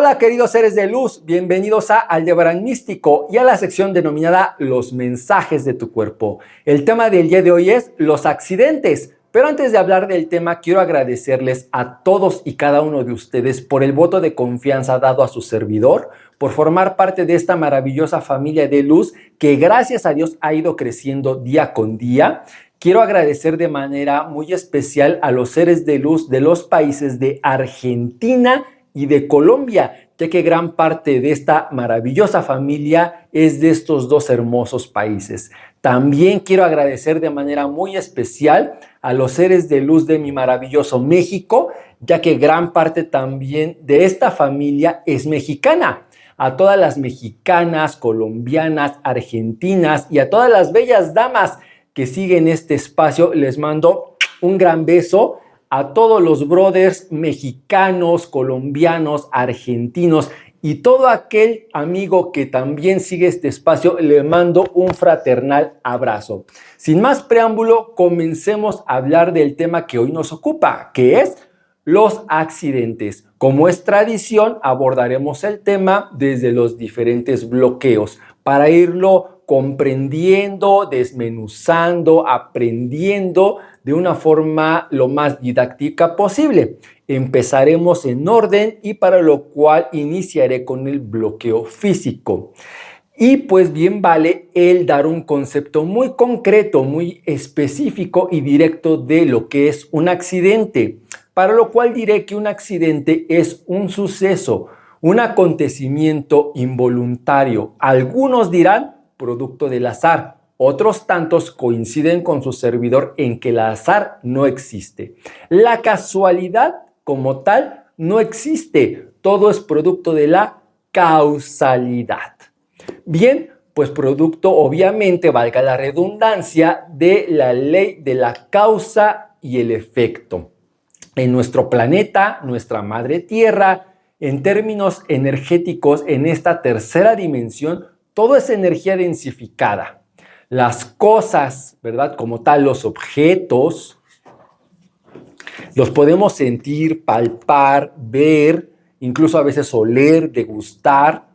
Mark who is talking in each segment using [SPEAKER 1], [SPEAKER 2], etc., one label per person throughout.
[SPEAKER 1] Hola queridos seres de luz, bienvenidos a Aldebarán Místico y a la sección denominada Los mensajes de tu cuerpo. El tema del día de hoy es los accidentes, pero antes de hablar del tema quiero agradecerles a todos y cada uno de ustedes por el voto de confianza dado a su servidor, por formar parte de esta maravillosa familia de luz que gracias a Dios ha ido creciendo día con día. Quiero agradecer de manera muy especial a los seres de luz de los países de Argentina y de Colombia, ya que gran parte de esta maravillosa familia es de estos dos hermosos países. También quiero agradecer de manera muy especial a los seres de luz de mi maravilloso México, ya que gran parte también de esta familia es mexicana. A todas las mexicanas, colombianas, argentinas y a todas las bellas damas que siguen este espacio, les mando un gran beso. A todos los brothers mexicanos, colombianos, argentinos y todo aquel amigo que también sigue este espacio, le mando un fraternal abrazo. Sin más preámbulo, comencemos a hablar del tema que hoy nos ocupa, que es los accidentes. Como es tradición, abordaremos el tema desde los diferentes bloqueos para irlo comprendiendo, desmenuzando, aprendiendo de una forma lo más didáctica posible. Empezaremos en orden y para lo cual iniciaré con el bloqueo físico. Y pues bien vale el dar un concepto muy concreto, muy específico y directo de lo que es un accidente. Para lo cual diré que un accidente es un suceso, un acontecimiento involuntario. Algunos dirán producto del azar. Otros tantos coinciden con su servidor en que el azar no existe. La casualidad como tal no existe. Todo es producto de la causalidad. Bien, pues producto obviamente, valga la redundancia, de la ley de la causa y el efecto. En nuestro planeta, nuestra madre tierra, en términos energéticos, en esta tercera dimensión, todo es energía densificada. Las cosas, ¿verdad? Como tal, los objetos, los podemos sentir, palpar, ver, incluso a veces oler, degustar,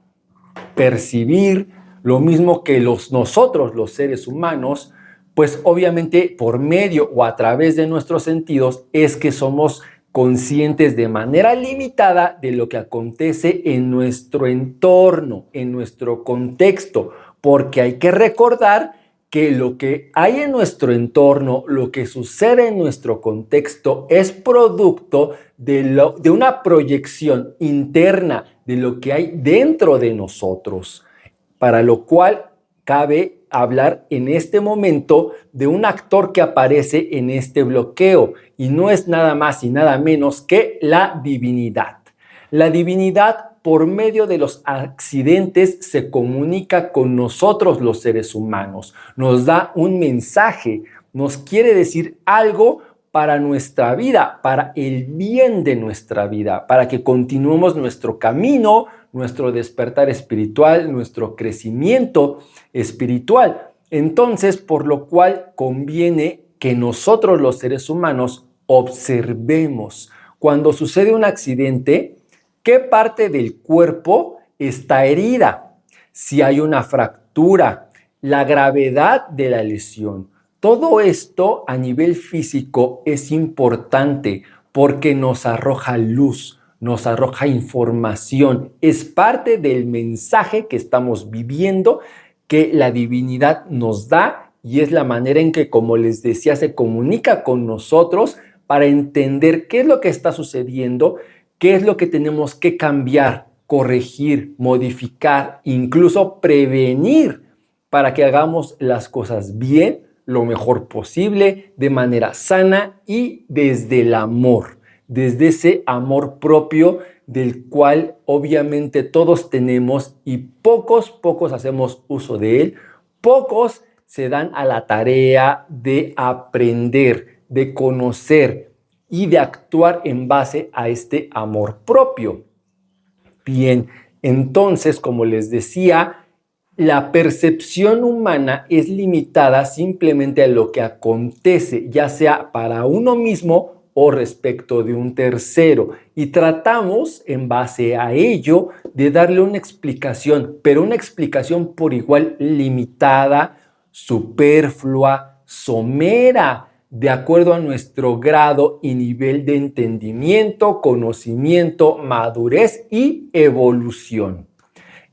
[SPEAKER 1] percibir, lo mismo que nosotros, los seres humanos, pues obviamente por medio o a través de nuestros sentidos es que somos conscientes de manera limitada de lo que acontece en nuestro entorno, en nuestro contexto, porque hay que recordar que lo que hay en nuestro entorno, lo que sucede en nuestro contexto es producto de una proyección interna de lo que hay dentro de nosotros, para lo cual cabe hablar en este momento de un actor que aparece en este bloqueo y no es nada más y nada menos que la divinidad. La divinidad, por medio de los accidentes, se comunica con nosotros los seres humanos, nos da un mensaje, nos quiere decir algo para nuestra vida, para el bien de nuestra vida, para que continuemos nuestro camino, nuestro despertar espiritual, nuestro crecimiento espiritual. Entonces, por lo cual conviene que nosotros los seres humanos observemos cuando sucede un accidente, qué parte del cuerpo está herida, si hay una fractura, la gravedad de la lesión. Todo esto a nivel físico es importante porque nos arroja luz, nos arroja información. Es parte del mensaje que estamos viviendo, que la divinidad nos da y es la manera en que, como les decía, se comunica con nosotros para entender qué es lo que está sucediendo, qué es lo que tenemos que cambiar, corregir, modificar, incluso prevenir para que hagamos las cosas bien, lo mejor posible, de manera sana y desde el amor, desde ese amor propio del cual obviamente todos tenemos y pocos hacemos uso de él, pocos se dan a la tarea de aprender, de conocer y de actuar en base a este amor propio. Bien, entonces, como les decía, la percepción humana es limitada simplemente a lo que acontece, ya sea para uno mismo o respecto de un tercero. Y tratamos, en base a ello, de darle una explicación, pero una explicación por igual limitada, superflua, somera, de acuerdo a nuestro grado y nivel de entendimiento, conocimiento, madurez y evolución.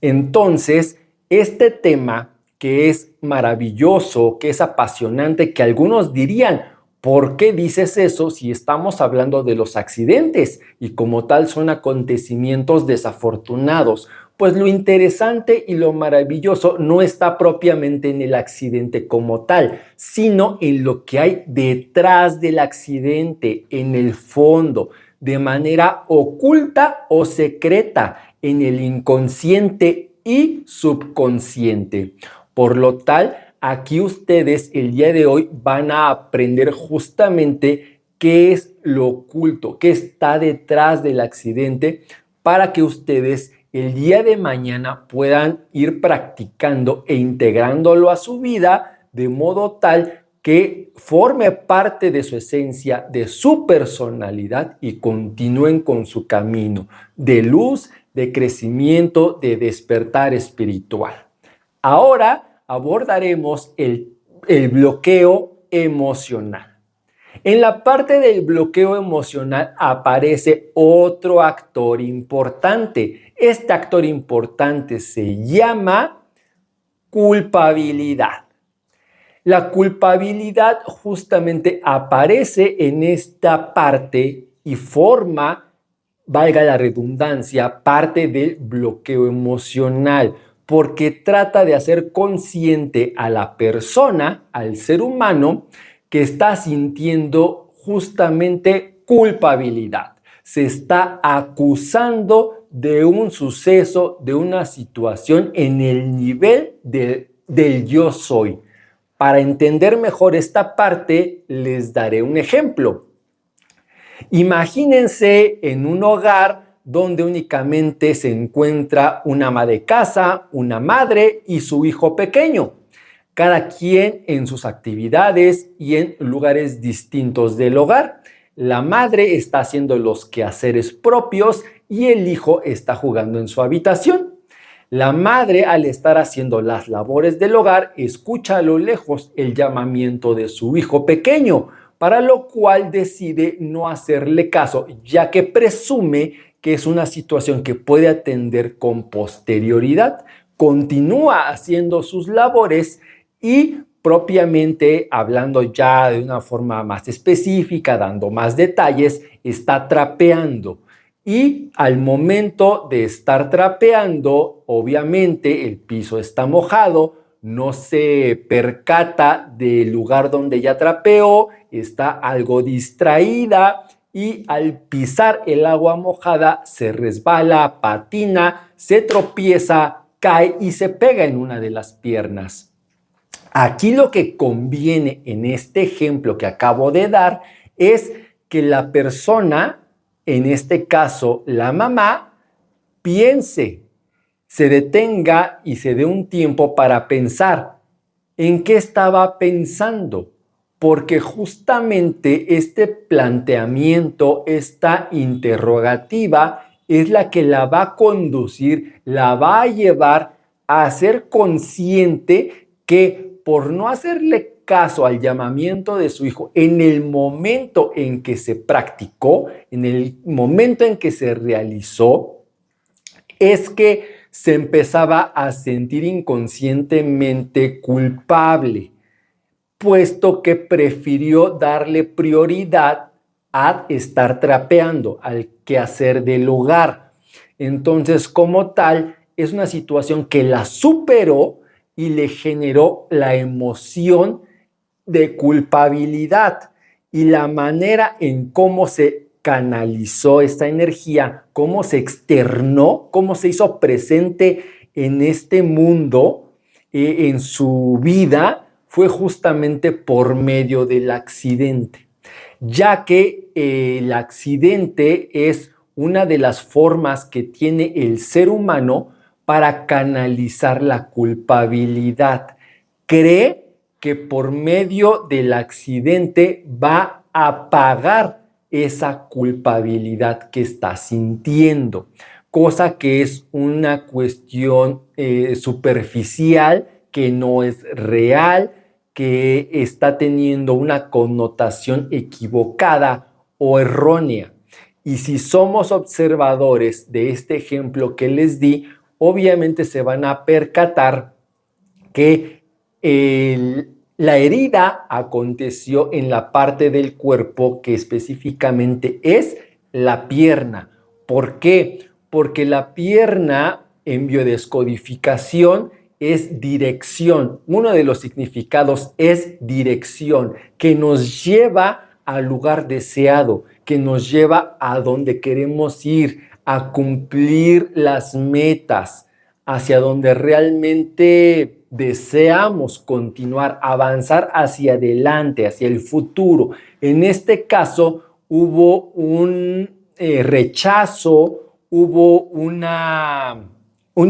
[SPEAKER 1] Entonces, este tema que es maravilloso, que es apasionante, que algunos dirían, ¿por qué dices eso si estamos hablando de los accidentes y como tal son acontecimientos desafortunados? Pues lo interesante y lo maravilloso no está propiamente en el accidente como tal, sino en lo que hay detrás del accidente, en el fondo, de manera oculta o secreta, en el inconsciente y subconsciente. Por lo tal, aquí ustedes el día de hoy van a aprender justamente qué es lo oculto, qué está detrás del accidente, para que ustedes el día de mañana puedan ir practicando e integrándolo a su vida de modo tal que forme parte de su esencia, de su personalidad y continúen con su camino de luz, de crecimiento, de despertar espiritual. Ahora abordaremos el bloqueo emocional. En la parte del bloqueo emocional aparece otro actor importante. Este actor importante se llama culpabilidad. La culpabilidad justamente aparece en esta parte y forma, valga la redundancia, parte del bloqueo emocional, porque trata de hacer consciente a la persona, al ser humano, que está sintiendo justamente culpabilidad. Se está acusando de un suceso, de una situación en el nivel del yo soy. Para entender mejor esta parte, les daré un ejemplo. Imagínense en un hogar donde únicamente se encuentra una ama de casa, una madre y su hijo pequeño, cada quien en sus actividades y en lugares distintos del hogar. La madre está haciendo los quehaceres propios y el hijo está jugando en su habitación. La madre, al estar haciendo las labores del hogar, escucha a lo lejos el llamamiento de su hijo pequeño, para lo cual decide no hacerle caso, ya que presume que es una situación que puede atender con posterioridad. Continúa haciendo sus labores y propiamente hablando ya de una forma más específica, dando más detalles, está trapeando. Y al momento de estar trapeando, obviamente el piso está mojado, no se percata del lugar donde ya trapeó, está algo distraída y al pisar el agua mojada se resbala, patina, se tropieza, cae y se pega en una de las piernas. Aquí lo que conviene en este ejemplo que acabo de dar es que la persona, en este caso la mamá, piense, se detenga y se dé un tiempo para pensar en qué estaba pensando, porque justamente este planteamiento, esta interrogativa es la que la va a conducir, la va a llevar a ser consciente que por no hacerle caso al llamamiento de su hijo en el momento en que se practicó, en el momento en que se realizó, es que se empezaba a sentir inconscientemente culpable, puesto que prefirió darle prioridad a estar trapeando, al quehacer del hogar. Entonces, como tal, es una situación que la superó y le generó la emoción de culpabilidad, y la manera en cómo se canalizó esta energía, cómo se externó, cómo se hizo presente en este mundo, en su vida, fue justamente por medio del accidente, ya que el accidente es una de las formas que tiene el ser humano para canalizar la culpabilidad. Cree que por medio del accidente va a pagar esa culpabilidad que está sintiendo, cosa que es una cuestión superficial, que no es real, que está teniendo una connotación equivocada o errónea. Y si somos observadores de este ejemplo que les di, obviamente se van a percatar que la herida aconteció en la parte del cuerpo que específicamente es la pierna. ¿Por qué? Porque la pierna en biodescodificación es dirección. Uno de los significados es dirección, que nos lleva al lugar deseado, que nos lleva a donde queremos ir, a cumplir las metas, hacia donde realmente deseamos continuar, avanzar hacia adelante, hacia el futuro. En este caso, hubo un rechazo, hubo un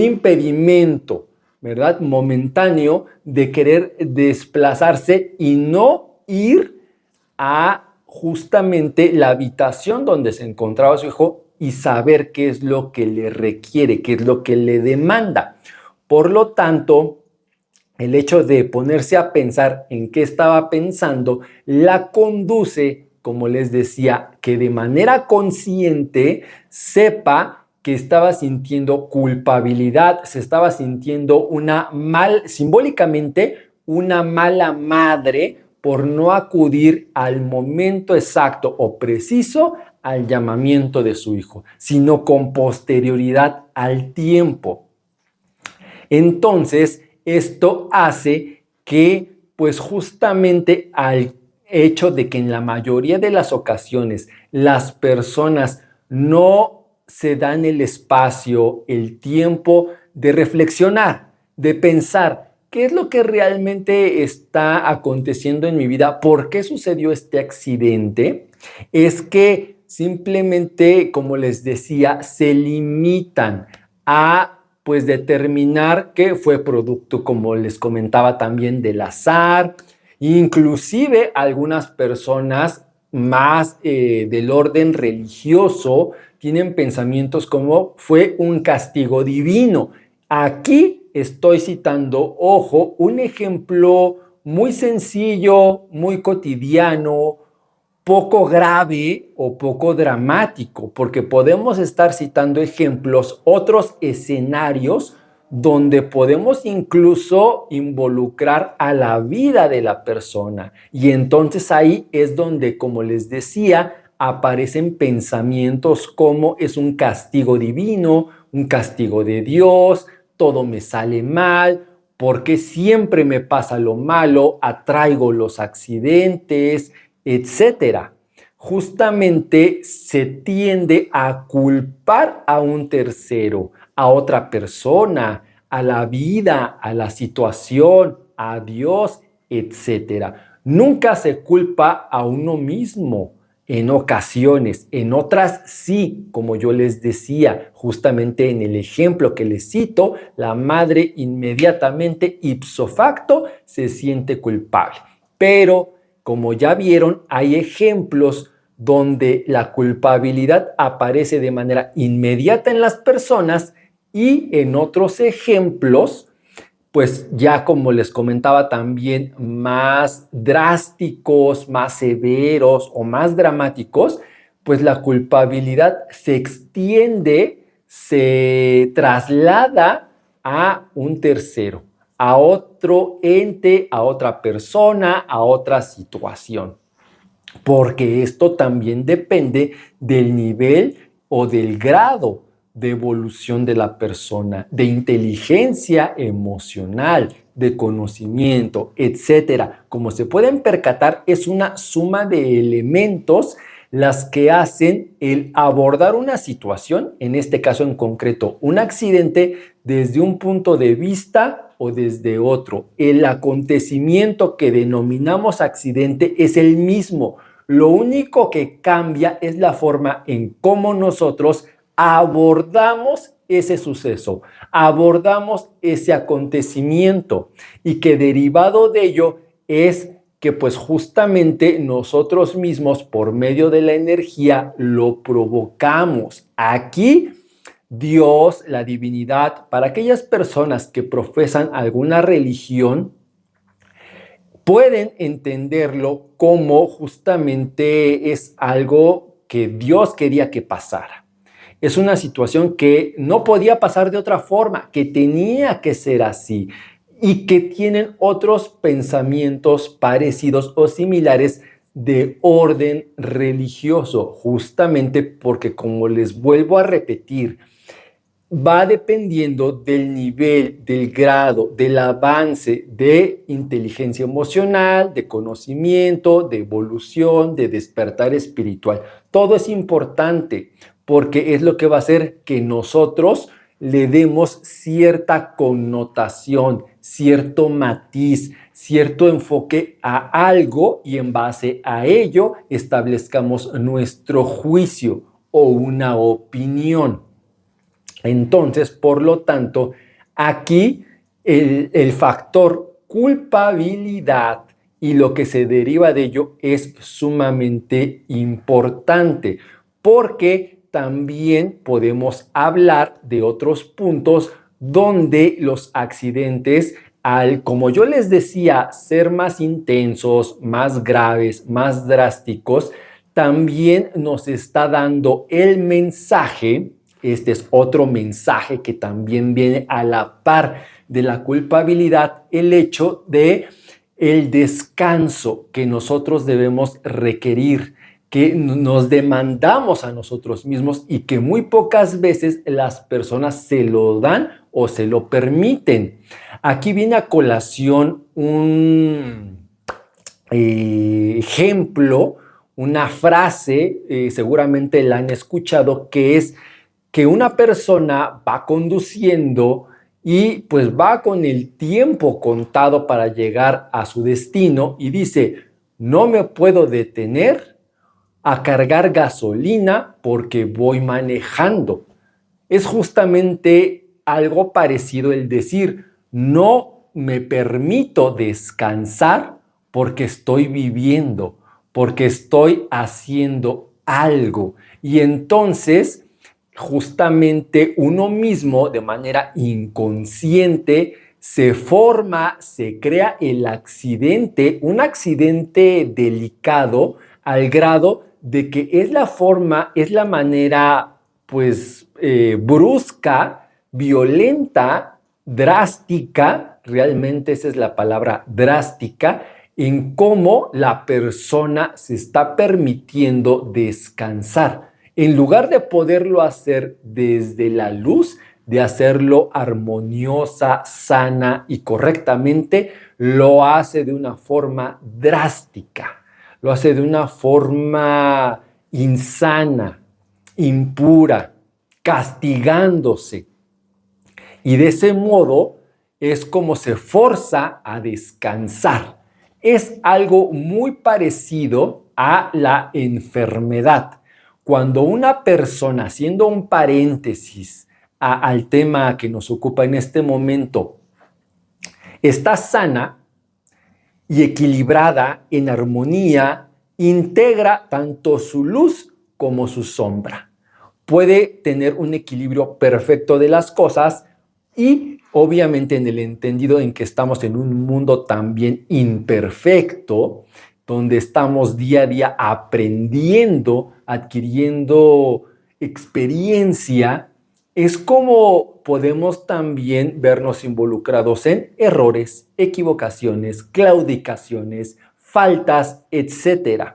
[SPEAKER 1] impedimento, ¿verdad? Momentáneo de querer desplazarse y no ir a justamente la habitación donde se encontraba su hijo y saber qué es lo que le requiere, qué es lo que le demanda. Por lo tanto, el hecho de ponerse a pensar en qué estaba pensando la conduce, como les decía, que de manera consciente sepa que estaba sintiendo culpabilidad, se estaba sintiendo simbólicamente una mala madre por no acudir al momento exacto o preciso al llamamiento de su hijo, sino con posterioridad al tiempo. Entonces, esto hace que, pues justamente al hecho de que en la mayoría de las ocasiones las personas no se dan el espacio, el tiempo de reflexionar, de pensar qué es lo que realmente está aconteciendo en mi vida, por qué sucedió este accidente, es que simplemente, como les decía, se limitan a pues determinar que fue producto, como les comentaba también, del azar. Inclusive algunas personas más del orden religioso tienen pensamientos como fue un castigo divino. Aquí estoy citando, ojo, un ejemplo muy sencillo, muy cotidiano, poco grave o poco dramático, porque podemos estar citando ejemplos, otros escenarios donde podemos incluso involucrar a la vida de la persona. Y entonces ahí es donde, como les decía, aparecen pensamientos como es un castigo divino, un castigo de Dios, todo me sale mal, porque siempre me pasa lo malo, atraigo los accidentes, etcétera. Justamente se tiende a culpar a un tercero, a otra persona, a la vida, a la situación, a Dios, etcétera. Nunca se culpa a uno mismo. En ocasiones, en otras sí, como yo les decía, justamente en el ejemplo que les cito, la madre inmediatamente ipso facto se siente culpable. Pero como ya vieron, hay ejemplos donde la culpabilidad aparece de manera inmediata en las personas y en otros ejemplos, pues ya como les comentaba también, más drásticos, más severos o más dramáticos, pues la culpabilidad se extiende, se traslada a un tercero, a otro ente, a otra persona, a otra situación. Porque esto también depende del nivel o del grado de evolución de la persona, de inteligencia emocional, de conocimiento, etcétera. Como se pueden percatar, es una suma de elementos las que hacen el abordar una situación, en este caso en concreto, un accidente, desde un punto de vista o desde otro. El acontecimiento que denominamos accidente es el mismo. Lo único que cambia es la forma en cómo nosotros abordamos ese suceso, abordamos ese acontecimiento y que derivado de ello es que pues justamente nosotros mismos por medio de la energía lo provocamos. Aquí Dios, la divinidad, para aquellas personas que profesan alguna religión, pueden entenderlo como justamente es algo que Dios quería que pasara. Es una situación que no podía pasar de otra forma, que tenía que ser así y que tienen otros pensamientos parecidos o similares de orden religioso, justamente porque, como les vuelvo a repetir, va dependiendo del nivel, del grado, del avance de inteligencia emocional, de conocimiento, de evolución, de despertar espiritual. Todo es importante porque es lo que va a hacer que nosotros le demos cierta connotación, cierto matiz, cierto enfoque a algo y en base a ello establezcamos nuestro juicio o una opinión. Entonces, por lo tanto, aquí el factor culpabilidad y lo que se deriva de ello es sumamente importante, porque también podemos hablar de otros puntos donde los accidentes, como yo les decía, ser más intensos, más graves, más drásticos, también nos está dando el mensaje. Este es otro mensaje que también viene a la par de la culpabilidad, el hecho de el descanso que nosotros debemos requerir, que nos demandamos a nosotros mismos y que muy pocas veces las personas se lo dan o se lo permiten. Aquí viene a colación un ejemplo, una frase, seguramente la han escuchado, que es que una persona va conduciendo y pues va con el tiempo contado para llegar a su destino y dice, no me puedo detener a cargar gasolina porque voy manejando. Es justamente algo parecido el decir, no me permito descansar porque estoy viviendo, porque estoy haciendo algo. Y entonces justamente uno mismo de manera inconsciente se forma, se crea el accidente, un accidente delicado al grado de que es la forma, es la manera pues brusca, violenta, drástica, realmente esa es la palabra drástica, en cómo la persona se está permitiendo descansar. En lugar de poderlo hacer desde la luz, de hacerlo armoniosa, sana y correctamente, lo hace de una forma drástica, lo hace de una forma insana, impura, castigándose. Y de ese modo es como se forza a descansar. Es algo muy parecido a la enfermedad. Cuando una persona, haciendo un paréntesis al tema que nos ocupa en este momento, está sana y equilibrada, en armonía, integra tanto su luz como su sombra. Puede tener un equilibrio perfecto de las cosas y obviamente en el entendido en que estamos en un mundo también imperfecto, donde estamos día a día aprendiendo, adquiriendo experiencia, es como podemos también vernos involucrados en errores, equivocaciones, claudicaciones, faltas, etc.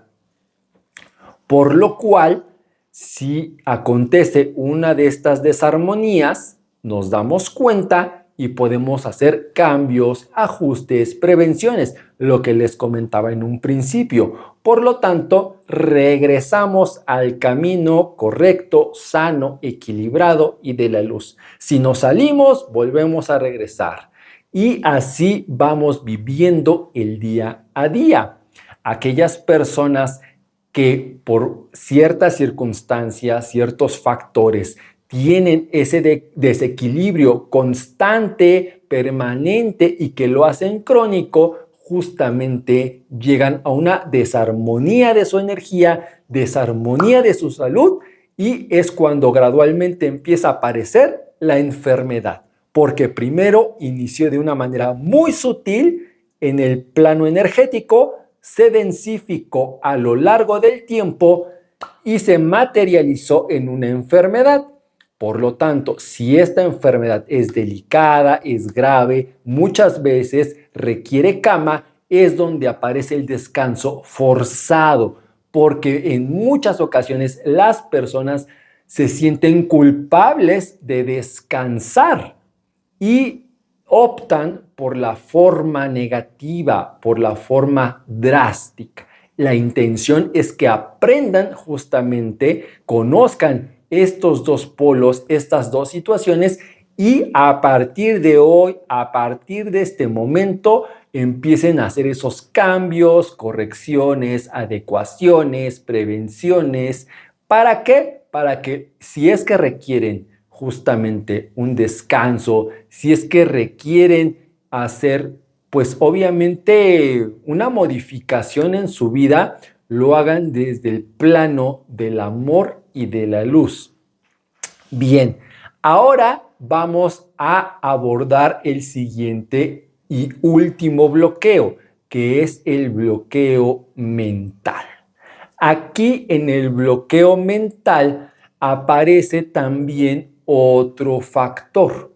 [SPEAKER 1] Por lo cual, si acontece una de estas desarmonías, nos damos cuenta y podemos hacer cambios, ajustes, prevenciones, lo que les comentaba en un principio. Por lo tanto, regresamos al camino correcto, sano, equilibrado y de la luz. Si nos salimos, volvemos a regresar. Y así vamos viviendo el día a día. Aquellas personas que por ciertas circunstancias, ciertos factores, tienen ese desequilibrio constante, permanente y que lo hacen crónico, justamente llegan a una desarmonía de su energía, desarmonía de su salud, y es cuando gradualmente empieza a aparecer la enfermedad, porque primero inició de una manera muy sutil en el plano energético, se densificó a lo largo del tiempo y se materializó en una enfermedad. Por lo tanto, si esta enfermedad es delicada, es grave, muchas veces requiere cama, es donde aparece el descanso forzado, porque en muchas ocasiones las personas se sienten culpables de descansar y optan por la forma negativa, por la forma drástica. La intención es que aprendan justamente, conozcan estos dos polos, estas dos situaciones, y a partir de hoy, a partir de este momento, empiecen a hacer esos cambios, correcciones, adecuaciones, prevenciones. ¿Para qué? Para que si es que requieren justamente un descanso, si es que requieren hacer, pues obviamente una modificación en su vida, lo hagan desde el plano del amor y de la luz. Bien, ahora vamos a abordar el siguiente y último bloqueo, que es el bloqueo mental. Aquí en el bloqueo mental aparece también otro factor,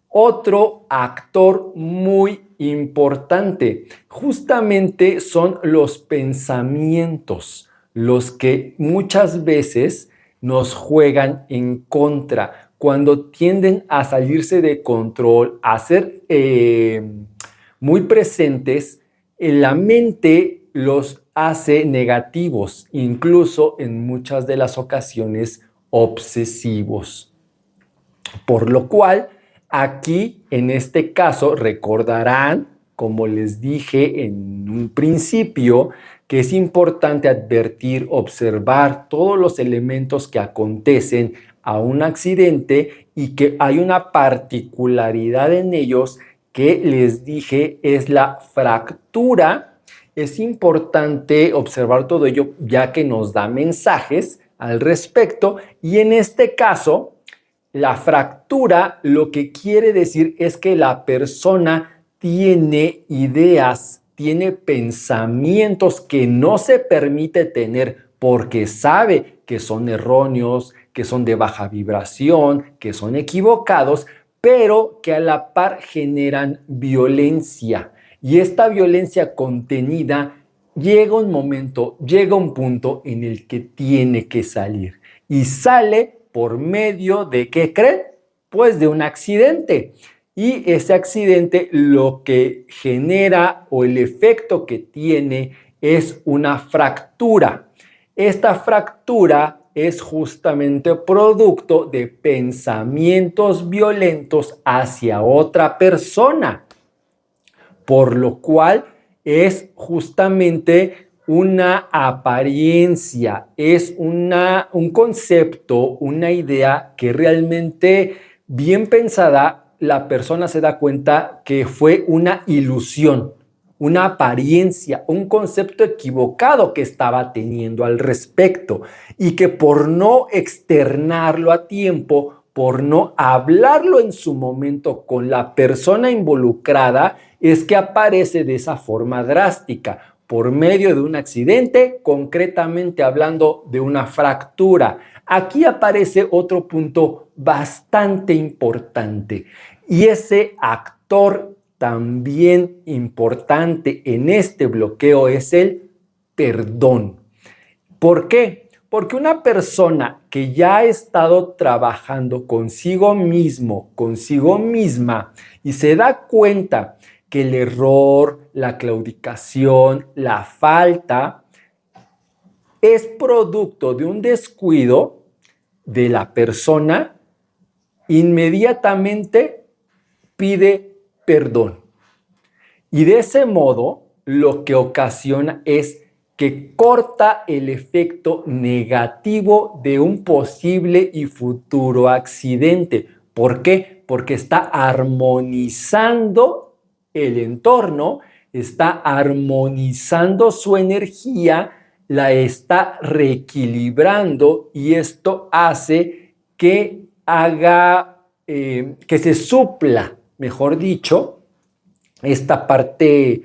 [SPEAKER 1] otro actor muy importante. Justamente son los pensamientos los que muchas veces nos juegan en contra, cuando tienden a salirse de control, a ser muy presentes. La mente los hace negativos, incluso en muchas de las ocasiones obsesivos. Por lo cual, aquí en este caso recordarán, como les dije en un principio, que es importante advertir, observar todos los elementos que acontecen a un accidente y que hay una particularidad en ellos que les dije es la fractura. Es importante observar todo ello ya que nos da mensajes al respecto, y en este caso la fractura lo que quiere decir es que la persona tiene ideas, tiene pensamientos que no se permite tener porque sabe que son erróneos, que son de baja vibración, que son equivocados, pero que a la par generan violencia. Y esta violencia contenida llega un momento, llega un punto en el que tiene que salir. Y sale por medio de, ¿qué creen? Pues de un accidente. Y ese accidente lo que genera o el efecto que tiene es una fractura. Esta fractura es justamente producto de pensamientos violentos hacia otra persona, por lo cual es justamente una apariencia, es un concepto, una idea que realmente bien pensada la persona se da cuenta que fue una ilusión, una apariencia, un concepto equivocado que estaba teniendo al respecto, y que por no externarlo a tiempo, por no hablarlo en su momento con la persona involucrada, es que aparece de esa forma drástica, por medio de un accidente, concretamente hablando de una fractura. Aquí aparece otro punto bastante importante, y ese actor también importante en este bloqueo es el perdón. ¿Por qué? Porque una persona que ya ha estado trabajando consigo mismo, consigo misma, y se da cuenta que el error, la claudicación, la falta es producto de un descuido de la persona, inmediatamente pide perdón. Y de ese modo, lo que ocasiona es que corta el efecto negativo de un posible y futuro accidente. ¿Por qué? Porque está armonizando el entorno, está armonizando su energía, la está reequilibrando y esto hace que que se supla, mejor dicho, esta parte,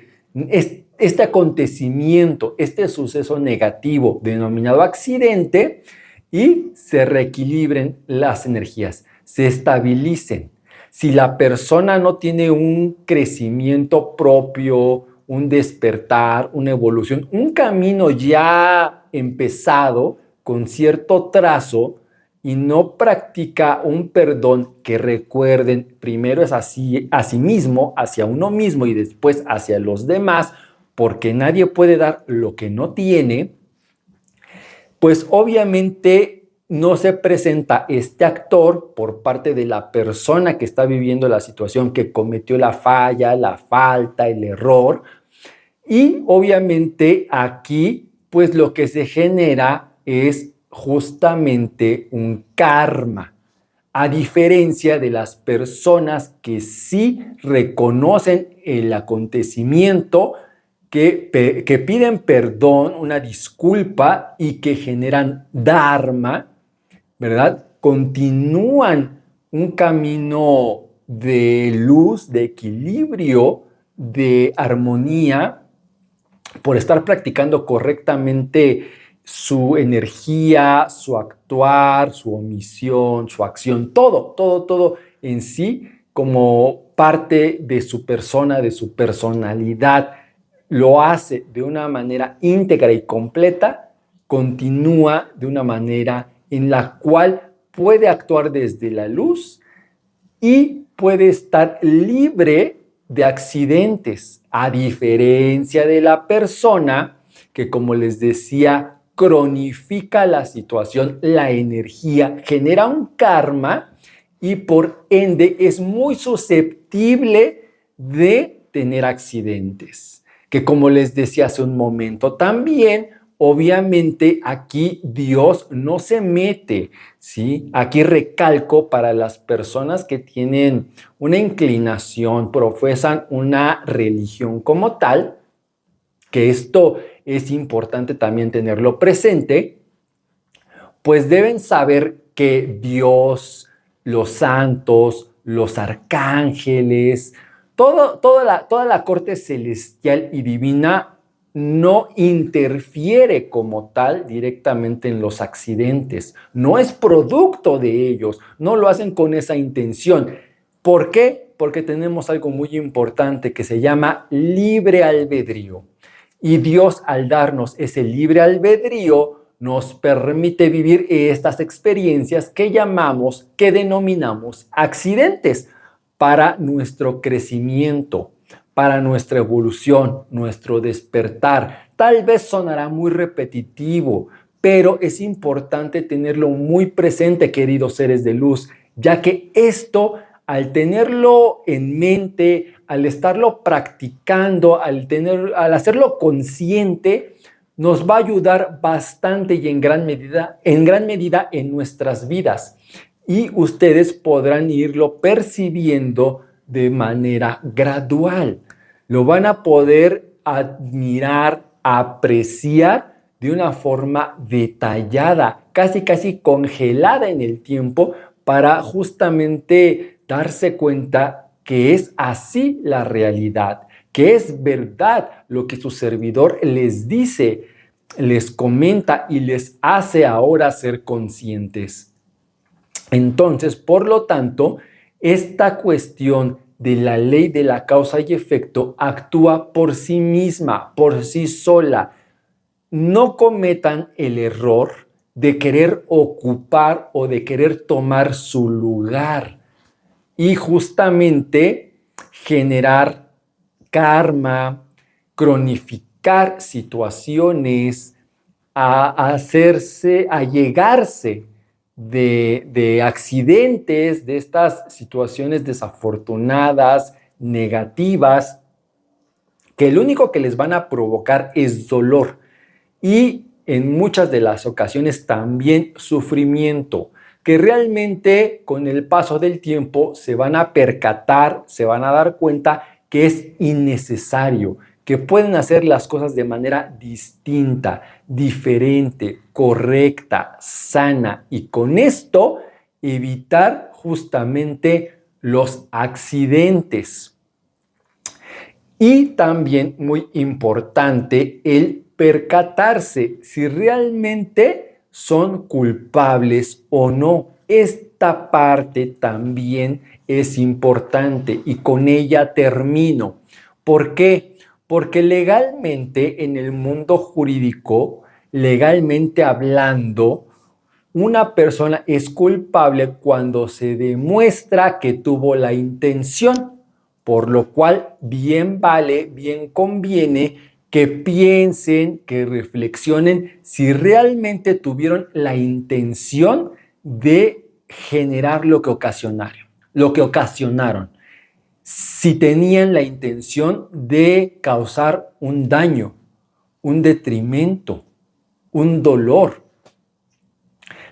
[SPEAKER 1] este acontecimiento, este suceso negativo denominado accidente y se reequilibren las energías, se estabilicen. Si la persona no tiene un crecimiento propio, un despertar, una evolución, un camino ya empezado con cierto trazo y no practica un perdón que recuerden, primero es así, a sí mismo, hacia uno mismo y después hacia los demás, porque nadie puede dar lo que no tiene, pues obviamente no se presenta este actor por parte de la persona que está viviendo la situación, que cometió la falla, la falta, el error. Y obviamente aquí, pues lo que se genera es justamente un karma, a diferencia de las personas que sí reconocen el acontecimiento, que piden perdón, una disculpa y que generan dharma, ¿verdad? Continúan un camino de luz, de equilibrio, de armonía, por estar practicando correctamente su energía, su actuar, su omisión, su acción, todo en sí como parte de su persona, de su personalidad, lo hace de una manera íntegra y completa, continúa de una manera en la cual puede actuar desde la luz y puede estar libre de accidentes, a diferencia de la persona que, como les decía, cronifica la situación, la energía, genera un karma y por ende es muy susceptible de tener accidentes. Que como les decía hace un momento también, obviamente aquí Dios no se mete, ¿sí? Aquí recalco para las personas que tienen una inclinación, profesan una religión como tal, que esto es importante también tenerlo presente, pues deben saber que Dios, los santos, los arcángeles, toda la corte celestial y divina no interfiere como tal directamente en los accidentes, no es producto de ellos, no lo hacen con esa intención. ¿Por qué? Porque tenemos algo muy importante que se llama libre albedrío. Y Dios, al darnos ese libre albedrío, nos permite vivir estas experiencias que denominamos accidentes para nuestro crecimiento, para nuestra evolución, nuestro despertar. Tal vez sonará muy repetitivo, pero es importante tenerlo muy presente, queridos seres de luz, ya que esto, al tenerlo en mente, al estarlo practicando, al hacerlo consciente, nos va a ayudar bastante y en gran medida en nuestras vidas. Y ustedes podrán irlo percibiendo de manera gradual. Lo van a poder admirar, apreciar de una forma detallada, casi congelada en el tiempo, para justamente darse cuenta que es así la realidad, que es verdad lo que su servidor les dice, les comenta y les hace ahora ser conscientes. Entonces, por lo tanto, esta cuestión de la ley de la causa y efecto actúa por sí misma, por sí sola. No cometan el error de querer ocupar o de querer tomar su lugar y justamente generar karma, cronificar situaciones, a llegarse de accidentes, de estas situaciones desafortunadas, negativas, que lo único que les van a provocar es dolor y en muchas de las ocasiones también sufrimiento, que realmente con el paso del tiempo se van a percatar, se van a dar cuenta que es innecesario, que pueden hacer las cosas de manera distinta, diferente, correcta, sana y con esto evitar justamente los accidentes. Y también muy importante el percatarse si realmente son culpables o no. Esta parte también es importante y con ella termino. ¿Por qué? Porque legalmente en el mundo jurídico, legalmente hablando, una persona es culpable cuando se demuestra que tuvo la intención, por lo cual bien vale, bien conviene que piensen, que reflexionen si realmente tuvieron la intención de generar lo que ocasionaron. Si tenían la intención de causar un daño, un detrimento, un dolor.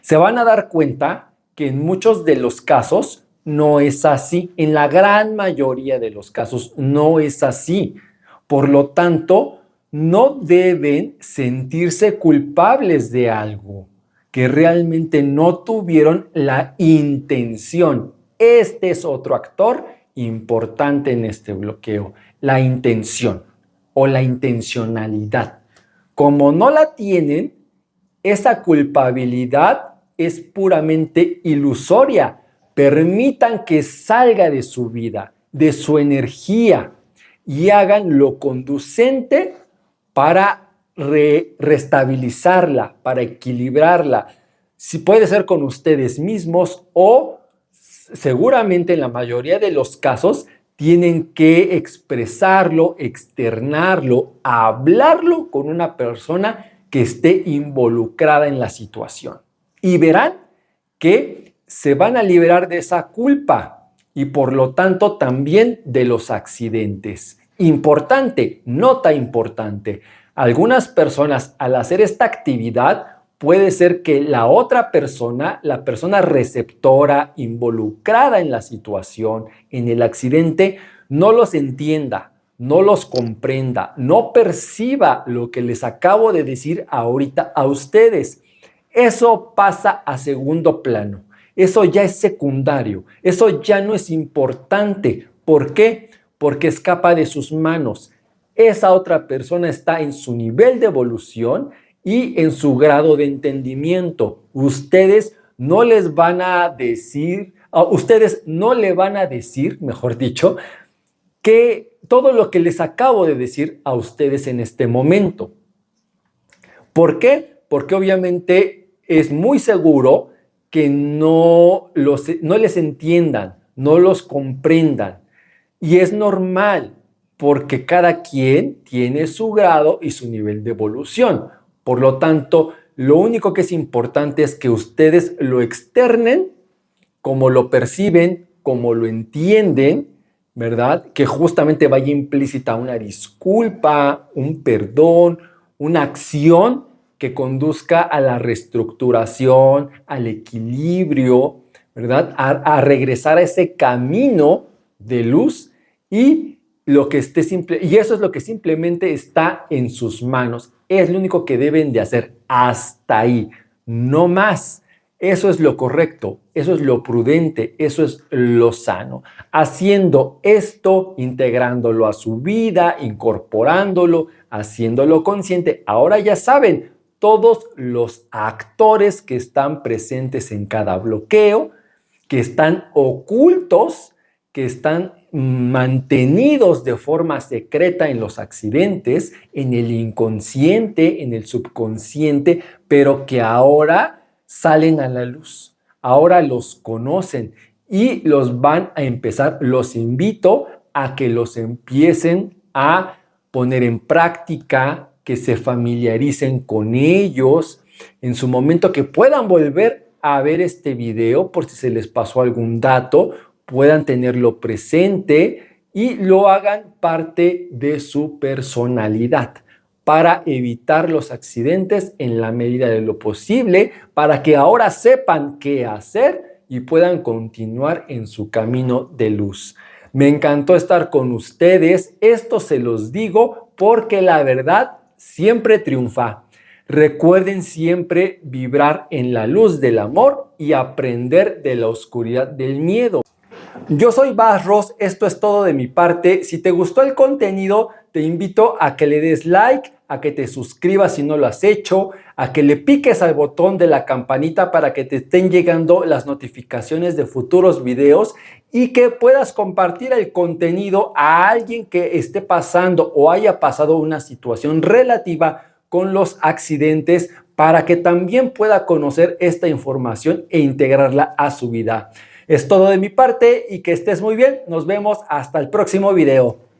[SPEAKER 1] Se van a dar cuenta que en muchos de los casos no es así. En la gran mayoría de los casos no es así. Por lo tanto, no deben sentirse culpables de algo que realmente no tuvieron la intención. Este es otro actor importante en este bloqueo, la intención o la intencionalidad. Como no la tienen, esa culpabilidad es puramente ilusoria. Permitan que salga de su vida, de su energía y hagan lo conducente para restabilizarla, para equilibrarla. Si puede ser con ustedes mismos o seguramente en la mayoría de los casos tienen que expresarlo, externarlo, hablarlo con una persona que esté involucrada en la situación. Y verán que se van a liberar de esa culpa y por lo tanto también de los accidentes. Importante, nota importante. Algunas personas al hacer esta actividad puede ser que la otra persona, la persona receptora involucrada en la situación, en el accidente, no los entienda, no los comprenda, no perciba lo que les acabo de decir ahorita a ustedes. Eso pasa a segundo plano. Eso ya es secundario. Eso ya no es importante. ¿Por qué? Porque escapa de sus manos. Esa otra persona está en su nivel de evolución y en su grado de entendimiento. Ustedes no le van a decir, mejor dicho, que todo lo que les acabo de decir a ustedes en este momento. ¿Por qué? Porque obviamente es muy seguro que no les entiendan, no los comprendan. Y es normal, porque cada quien tiene su grado y su nivel de evolución. Por lo tanto, lo único que es importante es que ustedes lo externen como lo perciben, como lo entienden, ¿verdad? Que justamente vaya implícita una disculpa, un perdón, una acción que conduzca a la reestructuración, al equilibrio, ¿verdad? A regresar a ese camino de luz y eso es lo que simplemente está en sus manos. Es lo único que deben de hacer hasta ahí, no más. Eso es lo correcto, eso es lo prudente, eso es lo sano. Haciendo esto, integrándolo a su vida, incorporándolo, haciéndolo consciente. Ahora ya saben, todos los actores que están presentes en cada bloqueo, que están ocultos, que están mantenidos de forma secreta en los accidentes, en el inconsciente, en el subconsciente, pero que ahora salen a la luz, ahora los conocen y los van a empezar. Los invito a que los empiecen a poner en práctica, que se familiaricen con ellos, en su momento que puedan volver a ver este video por si se les pasó algún dato, puedan tenerlo presente y lo hagan parte de su personalidad para evitar los accidentes en la medida de lo posible, para que ahora sepan qué hacer y puedan continuar en su camino de luz. Me encantó estar con ustedes. Esto se los digo porque la verdad siempre triunfa. Recuerden siempre vibrar en la luz del amor y aprender de la oscuridad del miedo. Yo soy Bas Ross, esto es todo de mi parte. Si te gustó el contenido, te invito a que le des like, a que te suscribas si no lo has hecho, a que le piques al botón de la campanita para que te estén llegando las notificaciones de futuros videos y que puedas compartir el contenido a alguien que esté pasando o haya pasado una situación relativa con los accidentes para que también pueda conocer esta información e integrarla a su vida. Es todo de mi parte y que estés muy bien. Nos vemos hasta el próximo video.